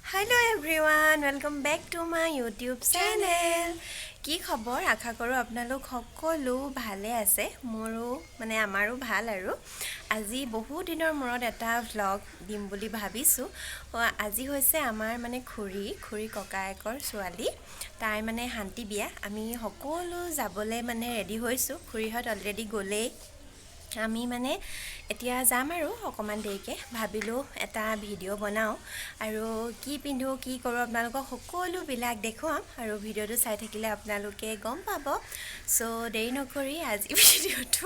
Hello everyone, welcome back to my YouTube channel. কি খবৰ আশা কৰো আপোনালোক সকলো ভালে আছে মোৰো মানে আমাৰো ভাল আৰু আজি বহু দিনৰ মূৰত এটা vlog দিম বুলি ভাবিছো আজি হৈছে আমাৰ মানে খুৰী ককায়েকৰ ছোৱালী তাই মানে শান্তি বিয়া আমি সকলো যাবলৈ মানে ৰেডি হৈছো খুৰীহত অলৰেডি গলে আমি মানে এতিয়া যাম আৰু অকমান দেৰিকে ভাবিলো এটা ভিডিও বনাও আৰু কি পিন্ধো কি কৰো আপোনালোকক সকলো বিলাক দেখুৱাম আৰু ভিডিওটো চাই থাকিলে আপোনালোকে গম পাব সো দেৰি নকৰি আজি ভিডিওটো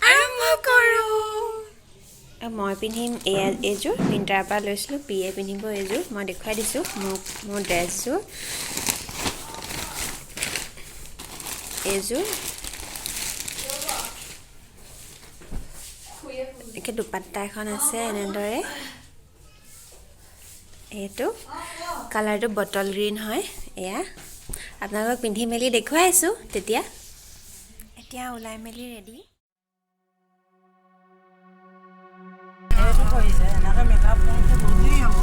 আৰম্ভ কৰো মই পিন্ধিম এযোৰ পিন্টাৰ পৰা লৈছিলো পিয়ে পিন্ধিব এযোৰ মই দেখুৱাই দিছো মোৰ ড্ৰেছযোৰ এযোৰ একে দুপাট্টা এখন আছে এনেদৰে এটো কালাৰটো বটল গ্ৰীন হয় এয়া আপোনালোকক পিন্ধি মেলি দেখুৱাই আছো তেতিয়া ওলাই মেলি ৰেডি এটো কইছে নাকে মেকআপ কৰতে বুঝি হবো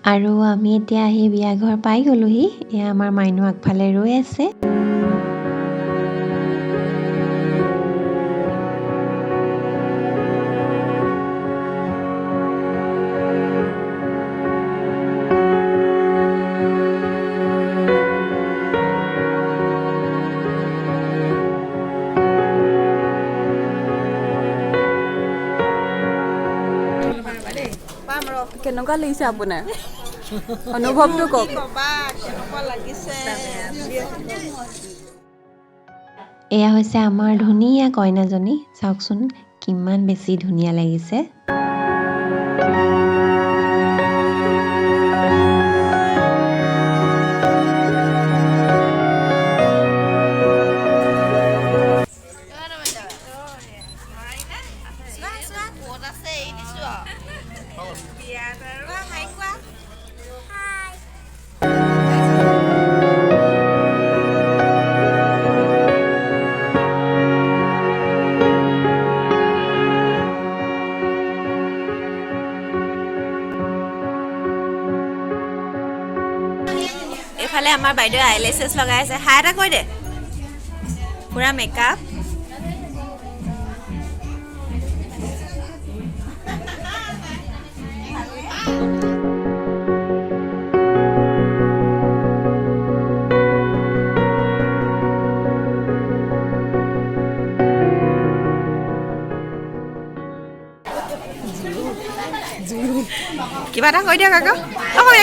আৰু আমি এতিয়া আহি বিয়া ঘৰ পাই গলোহি এয়া আমাৰ মাইনু আগফালে ৰৈ আছে কেনেকুৱা লাগিছে আপোনাৰ অনুভৱটো কওক এয়া হৈছে আমাৰ ধুনীয়া কইনাজনী চাওকচোন কিমান বেছি ধুনীয়া লাগিছে এফালে আমাৰ বাইদেউ আইলেছেছ লগাই আছে হাই এটা কৈ দে পুৰা মেকআপ কিবা এটা কৈ দিয়ক আকৌ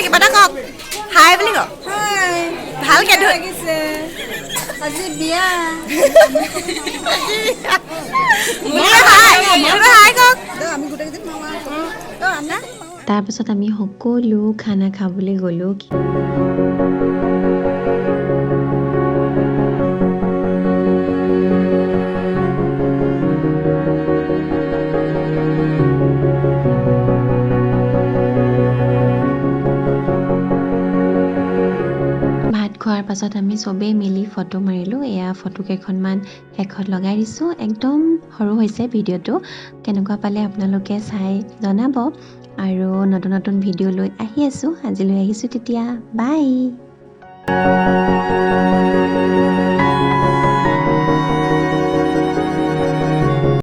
কিবা এটা কওক হাই বুলি কওক হাই ভালকে লাগিছে আজি বিয়া হাই কওক আমি গোটেইকেইদিন মামা তাৰ পিছত আমি সকলো খানা খাবলৈ গলো খোৱাৰ পাছত আমি সবে মিলি ফটো মাৰিলো এয়া ফটো কেইখনমান শেষত লগাই দিছো একদম সৰু হৈছে ভিডিওটো কেনেকুৱা পালে আপোনালোকে চাই জনাব আৰু নতুন ভিডিও লৈ আহি আছো আজিলৈ আহিছো তেতিয়া বাই